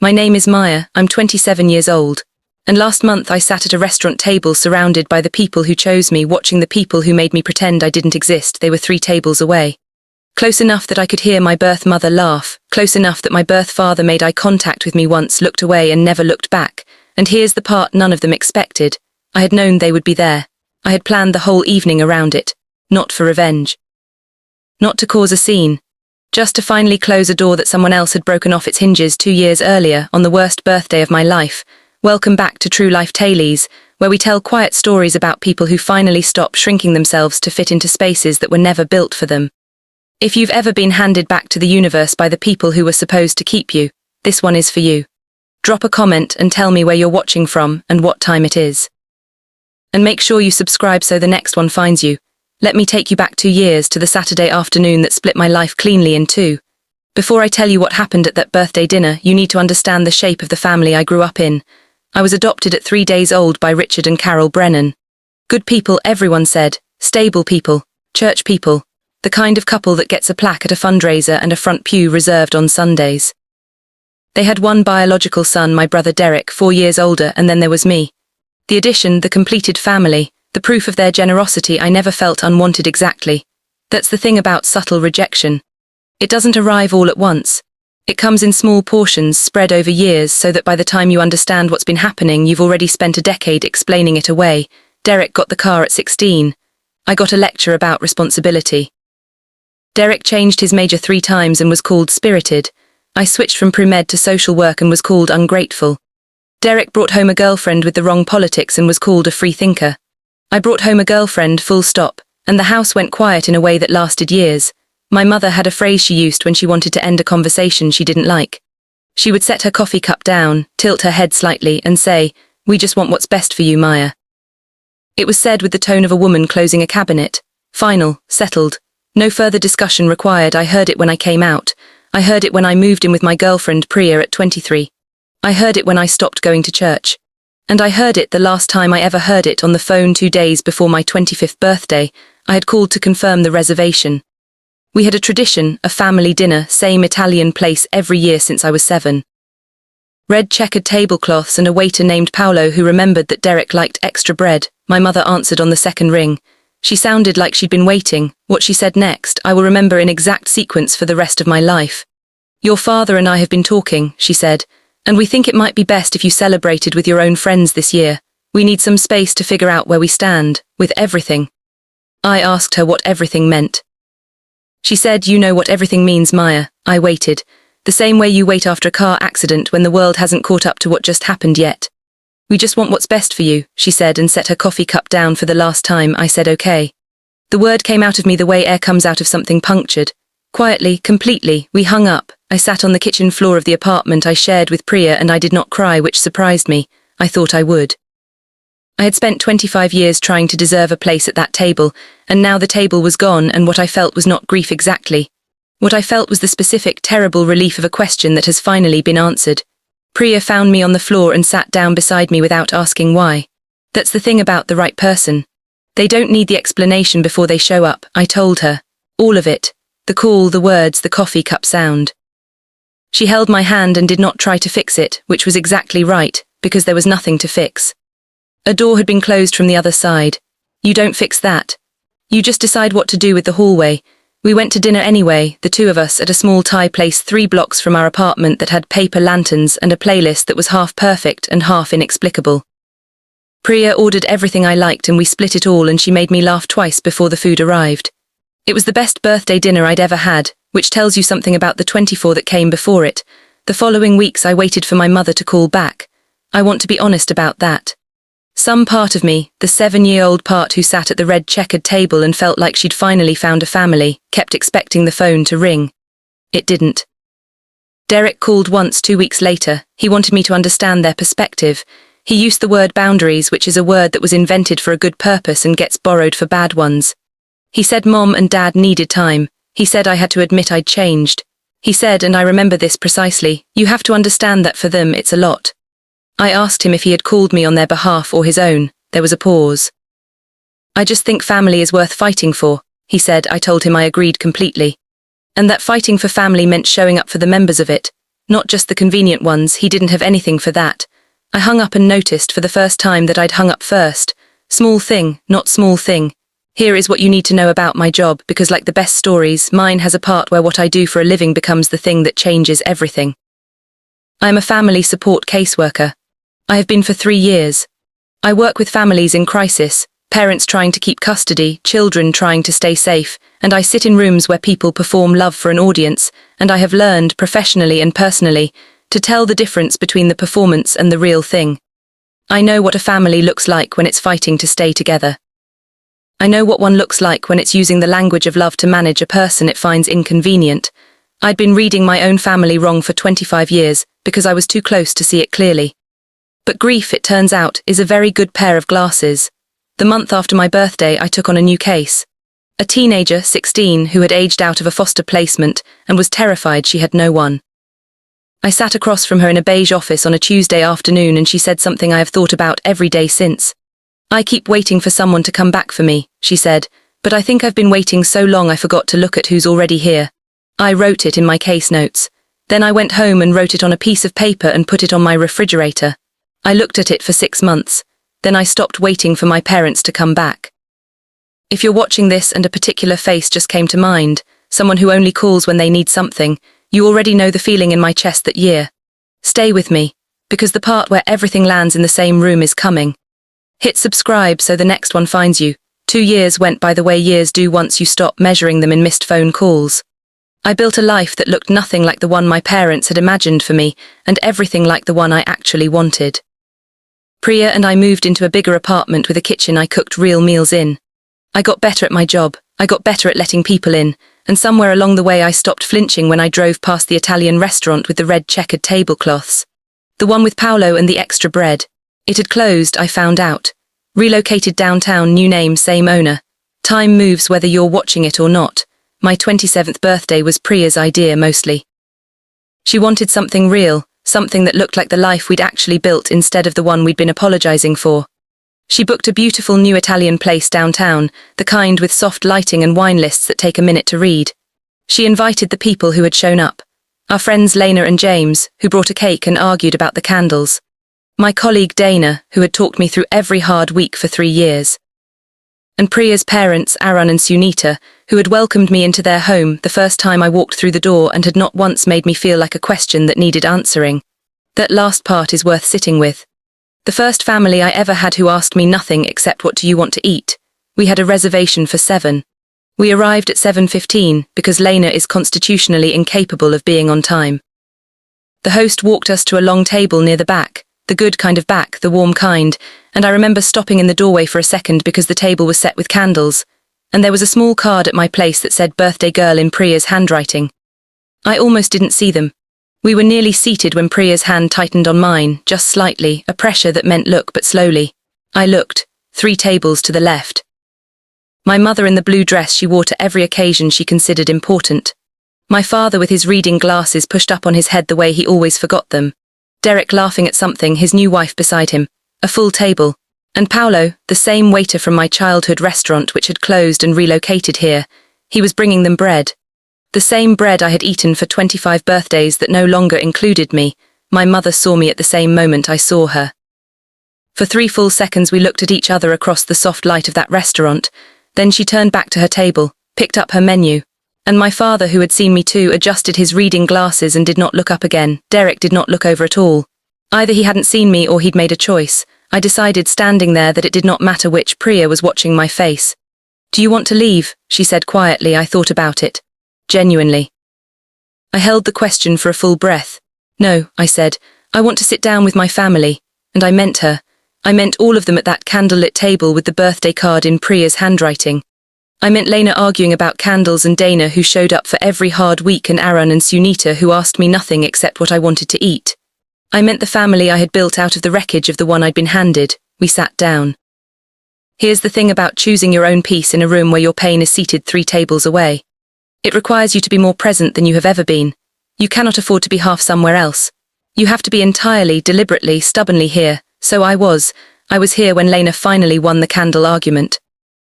My name is Maya, I'm 27 years old. And last month I sat at a restaurant table surrounded by the people who chose me, watching the people who made me pretend I didn't exist. They were 3 tables away. Close enough that I could hear my birth mother laugh, close enough that my birth father made eye contact with me once, looked away and never looked back. And here's the part none of them expected. I had known they would be there. I had planned the whole evening around it. Not for revenge. Not to cause a scene. Just to finally close a door that someone else had broken off its hinges 2 years earlier, on the worst birthday of my life. Welcome back to True Life Tales, where we tell quiet stories about people who finally stop shrinking themselves to fit into spaces that were never built for them. If you've ever been handed back to the universe by the people who were supposed to keep you, this one is for you. Drop a comment and tell me where you're watching from and what time it is. And make sure you subscribe so the next one finds you. Let me take you back 2 years to the Saturday afternoon that split my life cleanly in two. Before I tell you what happened at that birthday dinner, you need to understand the shape of the family I grew up in. I was adopted at 3 days old by Richard and Carol Brennan. Good people, everyone said. Stable people. Church people. The kind of couple that gets a plaque at a fundraiser and a front pew reserved on Sundays. They had one biological son, my brother Derek, 4 years older, and then there was me. The addition, the completed family, the proof of their generosity. I never felt unwanted exactly. That's the thing about subtle rejection. It doesn't arrive all at once. It comes in small portions spread over years so that by the time you understand what's been happening, you've already spent a decade explaining it away. Derek got the car at 16. I got a lecture about responsibility. Derek changed his major 3 times and was called spirited. I switched from pre-med to social work and was called ungrateful. Derek brought home a girlfriend with the wrong politics and was called a free thinker. I brought home a girlfriend, full stop, and the house went quiet in a way that lasted years. My mother had a phrase she used when she wanted to end a conversation she didn't like. She would set her coffee cup down, tilt her head slightly, and say, "We just want what's best for you, Maya." It was said with the tone of a woman closing a cabinet. Final, settled. No further discussion required. I heard it when I came out. I heard it when I moved in with my girlfriend Priya at 23. I heard it when I stopped going to church. And I heard it the last time I ever heard it on the phone 2 days before my 25th birthday. I had called to confirm the reservation. We had a tradition, a family dinner, same Italian place every year since I was 7. Red checkered tablecloths and a waiter named Paolo who remembered that Derek liked extra bread. My mother answered on the second ring. She sounded like she'd been waiting. What she said next, I will remember in exact sequence for the rest of my life. "Your father and I have been talking," she said, "and we think it might be best if you celebrated with your own friends this year. We need some space to figure out where we stand, with everything." I asked her what everything meant. She said, "You know what everything means, Maya." I waited. The same way you wait after a car accident when the world hasn't caught up to what just happened yet. "We just want what's best for you," she said and set her coffee cup down for the last time. I said okay. The word came out of me the way air comes out of something punctured. Quietly, completely, we hung up. I sat on the kitchen floor of the apartment I shared with Priya and I did not cry, which surprised me. I thought I would. I had spent 25 years trying to deserve a place at that table, and now the table was gone, and what I felt was not grief exactly. What I felt was the specific, terrible relief of a question that has finally been answered. Priya found me on the floor and sat down beside me without asking why. That's the thing about the right person. They don't need the explanation before they show up, I told her. All of it. The call, the words, the coffee cup sound. She held my hand and did not try to fix it, which was exactly right, because there was nothing to fix. A door had been closed from the other side. You don't fix that. You just decide what to do with the hallway. We went to dinner anyway, the 2 of us, at a small Thai place 3 blocks from our apartment that had paper lanterns and a playlist that was half perfect and half inexplicable. Priya ordered everything I liked and we split it all, and she made me laugh twice before the food arrived. It was the best birthday dinner I'd ever had, which tells you something about the 24 that came before it. The following weeks I waited for my mother to call back. I want to be honest about that. Some part of me, the 7-year-old part who sat at the red checkered table and felt like she'd finally found a family, kept expecting the phone to ring. It didn't. Derek called once 2 weeks later. He wanted me to understand their perspective. He used the word boundaries, which is a word that was invented for a good purpose and gets borrowed for bad ones. He said Mom and Dad needed time. He said I had to admit I'd changed. He said, and I remember this precisely, "You have to understand that for them it's a lot." I asked him if he had called me on their behalf or his own. There was a pause. "I just think family is worth fighting for," he said. I told him I agreed completely. And that fighting for family meant showing up for the members of it, not just the convenient ones. He didn't have anything for that. I hung up and noticed for the first time that I'd hung up first. Small thing, not small thing. Here is what you need to know about my job, because like the best stories, mine has a part where what I do for a living becomes the thing that changes everything. I am a family support caseworker. I have been for 3 years. I work with families in crisis, parents trying to keep custody, children trying to stay safe, and I sit in rooms where people perform love for an audience, and I have learned, professionally and personally, to tell the difference between the performance and the real thing. I know what a family looks like when it's fighting to stay together. I know what one looks like when it's using the language of love to manage a person it finds inconvenient. I'd been reading my own family wrong for 25 years because I was too close to see it clearly. But grief, it turns out, is a very good pair of glasses. The month after my birthday, I took on a new case. A teenager, 16, who had aged out of a foster placement and was terrified she had no one. I sat across from her in a beige office on a Tuesday afternoon, and she said something I have thought about every day since. "I keep waiting for someone to come back for me," she said, "but I think I've been waiting so long I forgot to look at who's already here." I wrote it in my case notes. Then I went home and wrote it on a piece of paper and put it on my refrigerator. I looked at it for 6 months. Then I stopped waiting for my parents to come back. If you're watching this and a particular face just came to mind, someone who only calls when they need something, you already know the feeling in my chest that year. Stay with me, because the part where everything lands in the same room is coming. Hit subscribe so the next one finds you. 2 years went by the way years do once you stop measuring them in missed phone calls. I built a life that looked nothing like the one my parents had imagined for me, and everything like the one I actually wanted. Priya and I moved into a bigger apartment with a kitchen I cooked real meals in. I got better at my job, I got better at letting people in, and somewhere along the way I stopped flinching when I drove past the Italian restaurant with the red checkered tablecloths. The one with Paolo and the extra bread. It had closed, I found out. Relocated downtown, new name, same owner. Time moves whether you're watching it or not. My 27th birthday was Priya's idea mostly. She wanted something real, something that looked like the life we'd actually built instead of the one we'd been apologizing for. She booked a beautiful new Italian place downtown, the kind with soft lighting and wine lists that take a minute to read. She invited the people who had shown up. Our friends Lena and James, who brought a cake and argued about the candles. My colleague Dana, who had talked me through every hard week for 3 years. And Priya's parents, Aaron and Sunita, who had welcomed me into their home the first time I walked through the door and had not once made me feel like a question that needed answering. That last part is worth sitting with. The first family I ever had who asked me nothing except what do you want to eat. We had a reservation for 7. We arrived at 7:15 because Lena is constitutionally incapable of being on time. The host walked us to a long table near the back, the good kind of back, the warm kind, and I remember stopping in the doorway for a second because the table was set with candles, and there was a small card at my place that said birthday girl in Priya's handwriting. I almost didn't see them. We were nearly seated when Priya's hand tightened on mine, just slightly, a pressure that meant look but slowly. I looked, 3 tables to the left. My mother in the blue dress she wore to every occasion she considered important. My father with his reading glasses pushed up on his head the way he always forgot them. Derek laughing at something, his new wife beside him. A full table. And Paolo, the same waiter from my childhood restaurant which had closed and relocated here. He was bringing them bread. The same bread I had eaten for 25 birthdays that no longer included me. My mother saw me at the same moment I saw her. For 3 full seconds we looked at each other across the soft light of that restaurant. Then she turned back to her table, picked up her menu. And my father, who had seen me too, adjusted his reading glasses and did not look up again. Derek did not look over at all. Either he hadn't seen me or he'd made a choice. I decided standing there that it did not matter which. Priya was watching my face. "Do you want to leave?" she said quietly. I thought about it. Genuinely. I held the question for a full breath. "No," I said. "I want to sit down with my family." And I meant her. I meant all of them at that candlelit table with the birthday card in Priya's handwriting. I meant Lena arguing about candles and Dana who showed up for every hard week and Aaron and Sunita who asked me nothing except what I wanted to eat. I meant the family I had built out of the wreckage of the one I'd been handed. We sat down. Here's the thing about choosing your own peace in a room where your pain is seated 3 tables away. It requires you to be more present than you have ever been. You cannot afford to be half somewhere else. You have to be entirely, deliberately, stubbornly here. So I was here when Lena finally won the candle argument.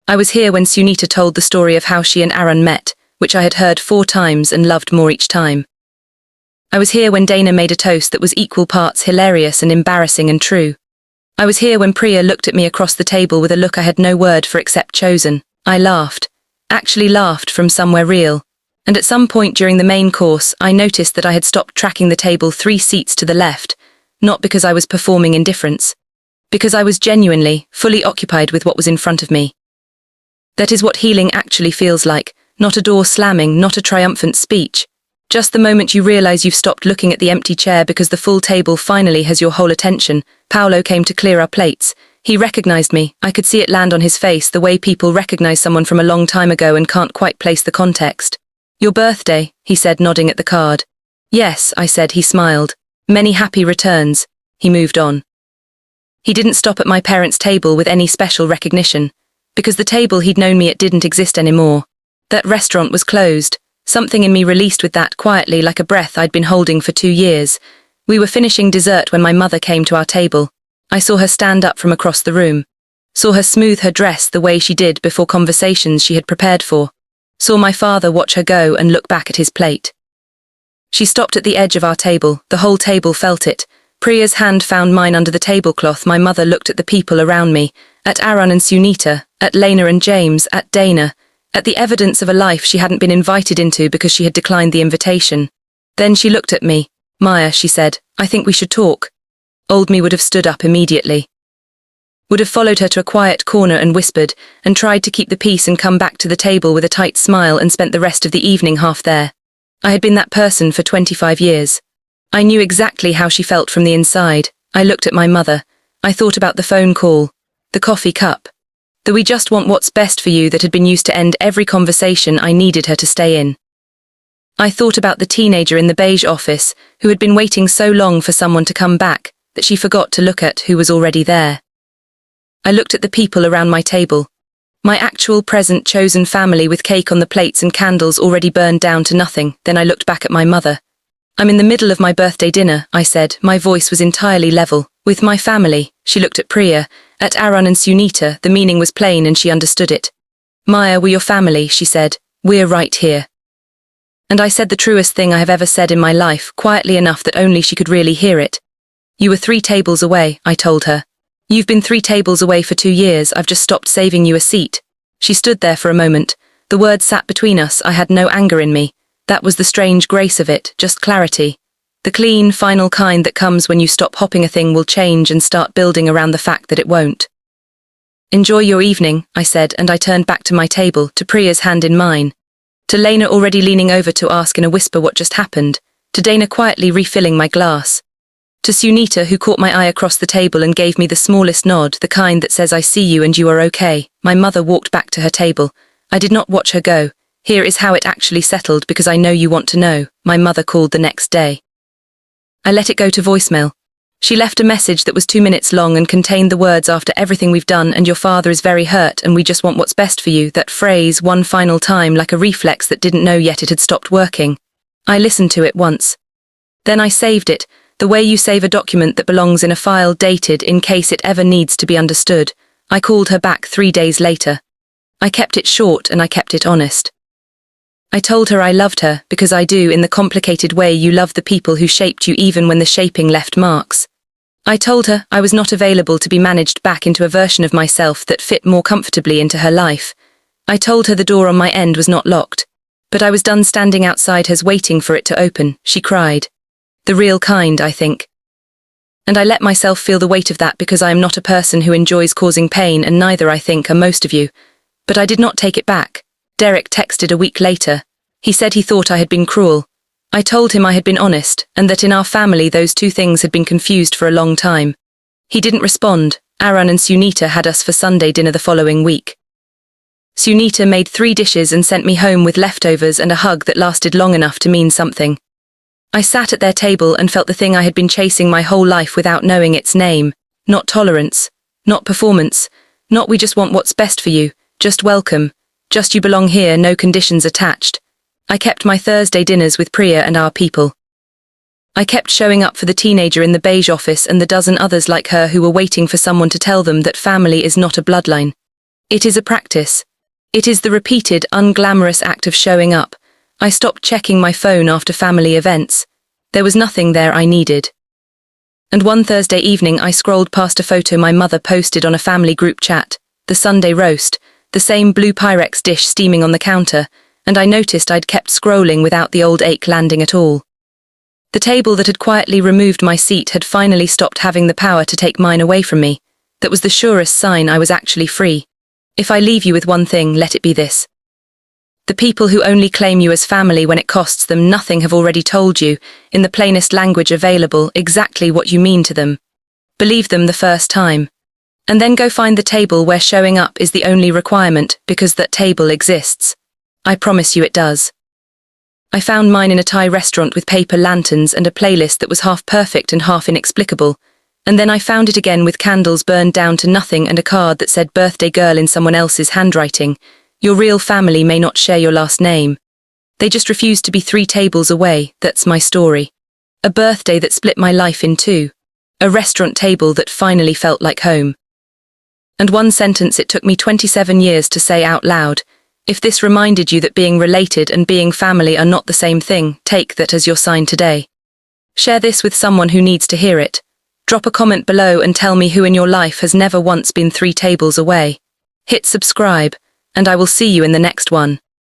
I was here when Sunita told the story of how she and Aaron met, which I had heard 4 times and loved more each time. I was here when Dana made a toast that was equal parts hilarious and embarrassing and true. I was here when Priya looked at me across the table with a look I had no word for except chosen. I laughed. Actually laughed from somewhere real. And at some point during the main course, I noticed that I had stopped tracking the table 3 seats to the left, not because I was performing indifference. Because I was genuinely, fully occupied with what was in front of me. That is what healing actually feels like, not a door slamming, not a triumphant speech. Just the moment you realize you've stopped looking at the empty chair because the full table finally has your whole attention. Paolo came to clear our plates. He recognized me. I could see it land on his face, the way people recognize someone from a long time ago and can't quite place the context. Your birthday, he said, nodding at the card. Yes, I said. He smiled. Many happy returns. He moved on. He didn't stop at my parents' table with any special recognition, because the table he'd known me at didn't exist anymore. That restaurant was closed. Something in me released with that quietly, like a breath I'd been holding for 2 years. We were finishing dessert when my mother came to our table. I saw her stand up from across the room. Saw her smooth her dress the way she did before conversations she had prepared for. Saw my father watch her go and look back at his plate. She stopped at the edge of our table. The whole table felt it. Priya's hand found mine under the tablecloth. My mother looked at the people around me, at Aaron and Sunita, at Lena and James, at Dana, at the evidence of a life she hadn't been invited into because she had declined the invitation. Then she looked at me. Maya, she said, I think we should talk. Old me would have stood up immediately. Would have followed her to a quiet corner and whispered, and tried to keep the peace and come back to the table with a tight smile and spent the rest of the evening half there. I had been that person for 25 years. I knew exactly how she felt from the inside. I looked at my mother. I thought about the phone call, the coffee cup. The "we just want what's best for you" that had been used to end every conversation I needed her to stay in. I thought about the teenager in the beige office who had been waiting so long for someone to come back that she forgot to look at who was already there. I looked at the people around my table. My actual present chosen family with cake on the plates and candles already burned down to nothing. Then I looked back at my mother. I'm in the middle of my birthday dinner, I said. My voice was entirely level. With my family. She looked at Priya, at Aaron and Sunita. The meaning was plain and she understood it. Maya, we're your family, she said. We're right here. And I said the truest thing I have ever said in my life, quietly enough that only she could really hear it. You were 3 tables away, I told her. You've been 3 tables away for 2 years. I've just stopped saving you a seat. She stood there for a moment. The words sat between us. I had no anger in me. That was the strange grace of it, just clarity. The clean, final kind that comes when you stop hoping a thing will change and start building around the fact that it won't. Enjoy your evening, I said, and I turned back to my table, to Priya's hand in mine. To Lena already leaning over to ask in a whisper what just happened. To Dana quietly refilling my glass. To Sunita, who caught my eye across the table and gave me the smallest nod, the kind that says I see you and you are okay. My mother walked back to her table. I did not watch her go. Here is how it actually settled, because I know you want to know. My mother called the next day. I let it go to voicemail. She left a message that was 2 minutes long and contained the words, after everything we've done and your father is very hurt and we just want what's best for you. That phrase, one final time, like a reflex that didn't know yet it had stopped working. I listened to it once. Then I saved it, the way you save a document that belongs in a file, dated in case it ever needs to be understood. I called her back 3 days later. I kept it short and I kept it honest. I told her I loved her, because I do, in the complicated way you love the people who shaped you even when the shaping left marks. I told her I was not available to be managed back into a version of myself that fit more comfortably into her life. I told her the door on my end was not locked. But I was done standing outside hers waiting for it to open. She cried. The real kind, I think. And I let myself feel the weight of that, because I am not a person who enjoys causing pain, and neither, I think, are most of you. But I did not take it back. Derek texted a week later. He said he thought I had been cruel. I told him I had been honest, and that in our family those 2 things had been confused for a long time. He didn't respond. Aaron and Sunita had us for Sunday dinner the following week. Sunita made 3 dishes and sent me home with leftovers and a hug that lasted long enough to mean something. I sat at their table and felt the thing I had been chasing my whole life without knowing its name. Not tolerance. Not performance. Not we just want what's best for you. Just welcome. Just you belong here, no conditions attached. I kept my Thursday dinners with Priya and our people. I kept showing up for the teenager in the beige office and the dozen others like her who were waiting for someone to tell them that family is not a bloodline. It is a practice. It is the repeated, unglamorous act of showing up. I stopped checking my phone after family events. There was nothing there I needed. And one Thursday evening I scrolled past a photo my mother posted on a family group chat, the Sunday roast, the same blue Pyrex dish steaming on the counter, and I noticed I'd kept scrolling without the old ache landing at all. The table that had quietly removed my seat had finally stopped having the power to take mine away from me. That was the surest sign I was actually free. If I leave you with one thing, let it be this. The people who only claim you as family when it costs them nothing have already told you, in the plainest language available, exactly what you mean to them. Believe them the first time. And then go find the table where showing up is the only requirement, because that table exists. I promise you it does. I found mine in a Thai restaurant with paper lanterns and a playlist that was half perfect and half inexplicable, and then I found it again with candles burned down to nothing and a card that said birthday girl in someone else's handwriting. Your real family may not share your last name. They just refuse to be 3 tables away, that's my story. A birthday that split my life in 2. A restaurant table that finally felt like home. And one sentence it took me 27 years to say out loud. If this reminded you that being related and being family are not the same thing, take that as your sign today. Share this with someone who needs to hear it. Drop a comment below and tell me who in your life has never once been 3 tables away. Hit subscribe, and I will see you in the next one.